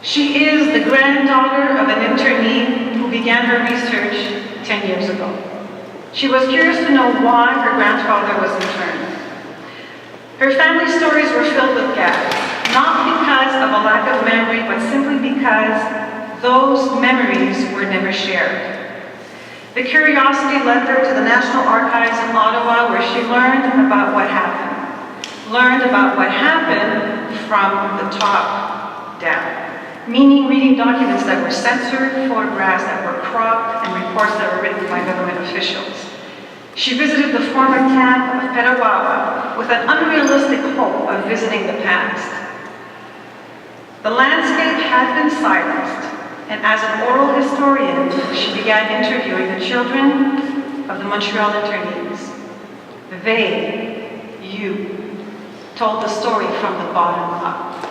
She is the granddaughter of an internee who began her research 10 years ago. She was curious to know why her grandfather was interned. Her family stories were filled with gaps, not because of a lack of memory, but simply because those memories were never shared. The curiosity led her to the National Archives in Ottawa, where she learned about what happened. Learned about what happened from the top down. Meaning reading documents that were censored, photographs that were cropped, and reports that were written by government officials. She visited the former camp of Pillarella with an unrealistic hope of visiting the past. The landscape had been silenced, and as an oral historian, she began interviewing the children of the Montreal internees. They, you, told the story from the bottom up.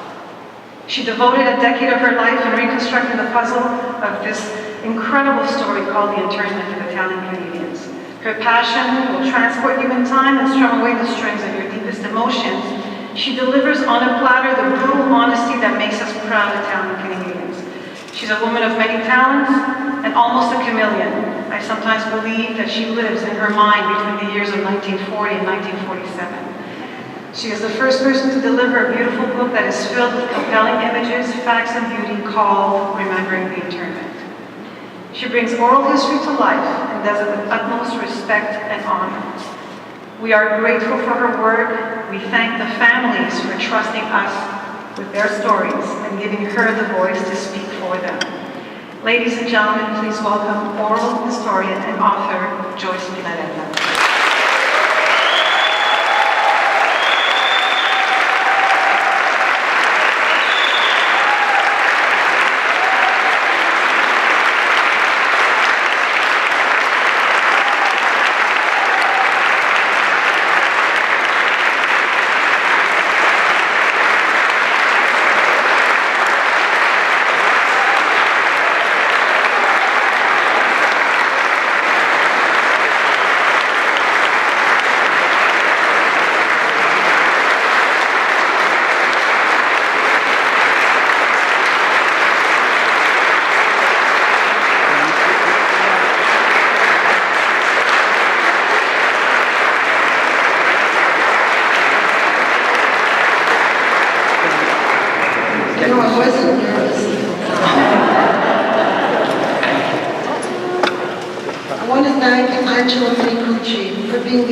She devoted a decade of her life in reconstructing the puzzle of this incredible story called the Internment of Italian Canadians. Her passion will transport you in time and strum away the strings of your deepest emotions. She delivers on a platter the brutal honesty that makes us proud Italian Canadians. She's a woman of many talents and almost a chameleon. I sometimes believe that she lives in her mind between the years of 1940 and 1947. She is the first person to deliver a beautiful book that is filled with compelling images, facts, and beauty called Remembering the Internment. She brings oral history to life and does it with utmost respect and honor. We are grateful for her work. We thank the families for trusting us with their stories and giving her the voice to speak for them. Ladies and gentlemen, please welcome oral historian and author Joyce Pillarella.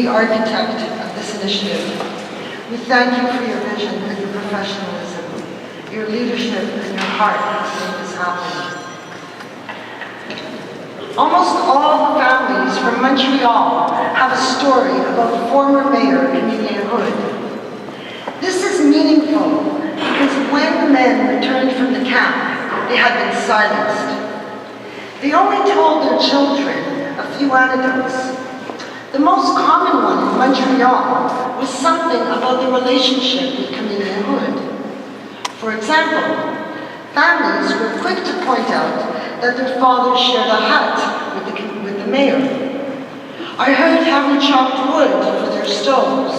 Architect of this initiative. We thank you for your vision and your professionalism, your leadership and your heart to make this happen. Almost all the families from Montreal have a story about former Mayor Camillien Houde. This is meaningful because when the men returned from the camp, they had been silenced. They only told their children a few anecdotes. The most common one in Montreal was something about the relationship with Camillien Houde. For example, families were quick to point out that their fathers shared a hut with the mayor. I heard how he chopped wood for their stoves.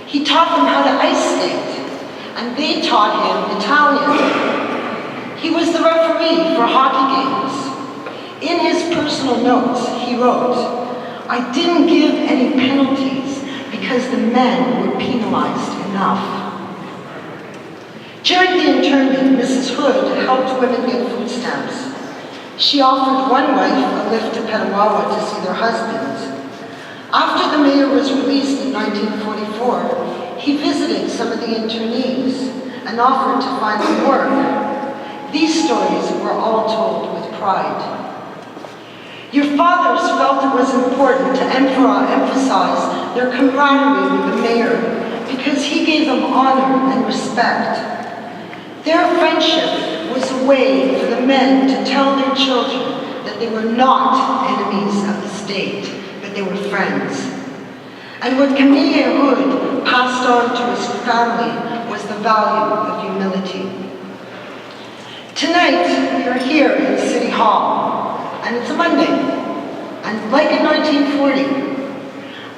He taught them how to ice skate, and they taught him Italian. He was the referee for hockey games. In his personal notes, he wrote, "I didn't give any penalties because the men were penalized enough." During the internment, Mrs. Houde helped women get food stamps. She offered one wife a lift to Petawawa to see their husbands. After the mayor was released in 1944, he visited some of the internees and offered to find them work. These stories were all told with pride. Your fathers felt it was important to emphasize their camaraderie with the mayor because he gave them honor and respect. Their friendship was a way for the men to tell their children that they were not enemies of the state, but they were friends. And what Camillien Houde passed on to his family was the value of humility. Tonight, we are here in City Hall. And it's a Monday, and like in 1940.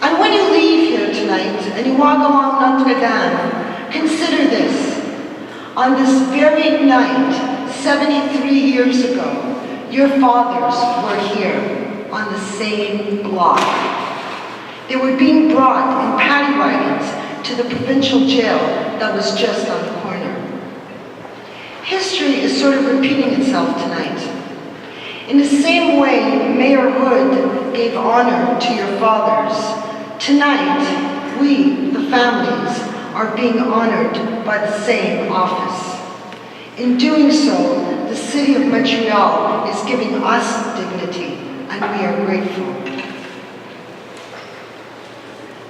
And when you leave here tonight and you walk along Notre Dame, consider this. On this very night, 73 years ago, your fathers were here on the same block. They were being brought in paddy wagons to the provincial jail that was just on the corner. History is sort of repeating itself tonight. In the same way Mayor Houde gave honor to your fathers, tonight we, the families, are being honored by the same office. In doing so, the city of Montreal is giving us dignity, and we are grateful.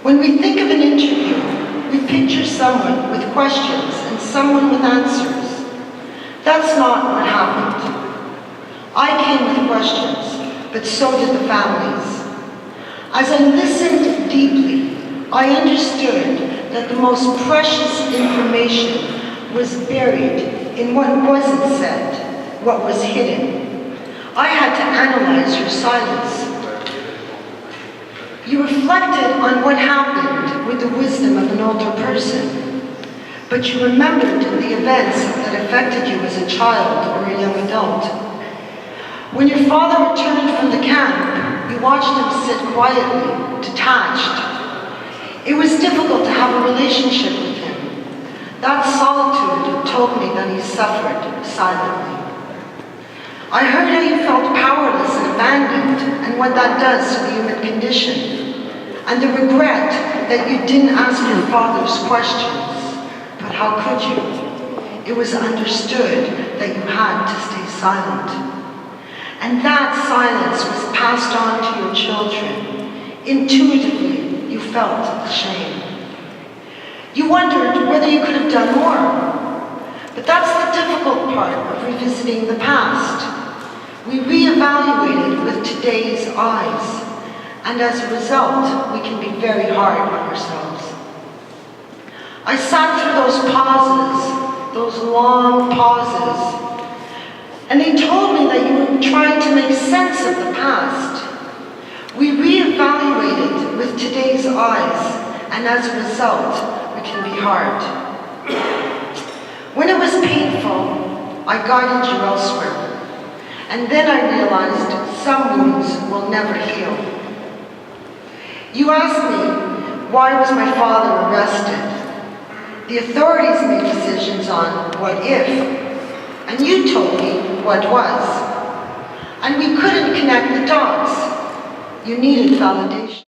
When we think of an interview, we picture someone with questions and someone with answers. That's not what happened. I came with questions, but so did the families. As I listened deeply, I understood that the most precious information was buried in what wasn't said, what was hidden. I had to analyze your silence. You reflected on what happened with the wisdom of an older person, but you remembered the events that affected you as a child or a young adult. When your father returned from the camp, you watched him sit quietly, detached. It was difficult to have a relationship with him. That solitude told me that he suffered silently. I heard how you felt powerless and abandoned, and what that does to the human condition, and the regret that you didn't ask your father's questions. But how could you? It was understood that you had to stay silent. And that silence was passed on to your children. Intuitively, you felt the shame. You wondered whether you could have done more. But that's the difficult part of revisiting the past. We reevaluated with today's eyes, and as a result, we can be very hard on ourselves. I sat through those pauses, those long pauses, and they told me that you were trying to make sense of the past. We reevaluated with today's eyes, and as a result, we can be hard. When it was painful, I guided you elsewhere. And then I realized some wounds will never heal. You asked me, why was my father arrested? The authorities made decisions on what if, and you told me what was. And we couldn't connect the dots. You needed validation.